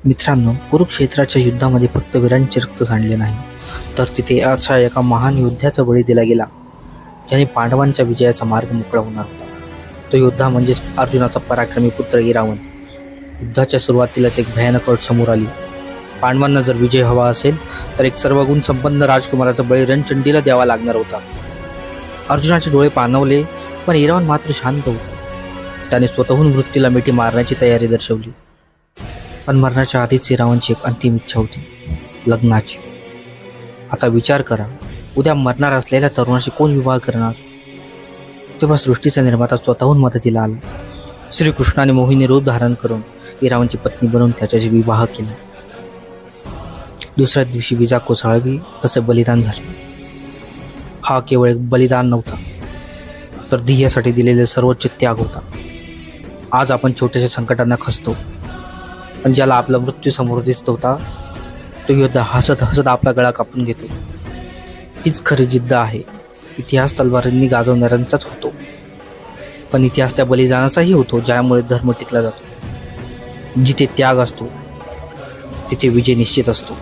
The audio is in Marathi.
मित्रांनो, कुरुक्षेत्राच्या युद्धामध्ये फक्त वीरांचे रक्त सांडले नाही, तर तिथे अशा एका महान योद्ध्याचा बळी दिला गेला ज्याने पांडवांच्या विजयाचा मार्ग मोकळा होणार होता. तो योद्धा म्हणजेच अर्जुनाचा पराक्रमी पुत्र इरावण. युद्धाच्या सुरुवातीलाच एक भयानक अट समोर आली. पांडवांना जर विजय हवा असेल तर एक सर्वगुण संपन्न राजकुमाराचा बळी रणचंडीला द्यावा लागणार होता. अर्जुनाचे डोळे पाणवले, पण इरावण मात्र शांत होता. त्याने स्वतःहून मृत्यूला मिठी मारण्याची तयारी दर्शवली. पण मरणाच्या आधीच इरावणची एक अंतिम इच्छा होती, लग्नाची. आता विचार करा, उद्या मरणार असलेल्या तरुणाशी कोण विवाह करणार? तेव्हा सृष्टीचा निर्माता स्वतःहून मदतीला आला. श्रीकृष्णाने मोहिनी रूप धारण करून इरावणची पत्नी बनवून त्याच्याशी विवाह केला. दुसऱ्या दिवशी विजा कोसळली, तसे बलिदान झाले. हा केवळ एक बलिदान नव्हता, तर ध्येयासाठी दिलेले सर्वोच्च त्याग होता. आज आपण छोट्याशा संकटांना खचतो, पण ज्याला आपला मृत्यू समोर दिसत होता तो योद्धा हसत हसत आपला गळा कापून घेतो. हीच खरी जिद्द आहे. इतिहास तलवारींनी गाजवणाऱ्यांचाच होतो, पण इतिहास त्या बलिदानाचाही होतो ज्यामुळे धर्म टिकला जातो. जिथे त्याग असतो तिथे विजय निश्चित असतो.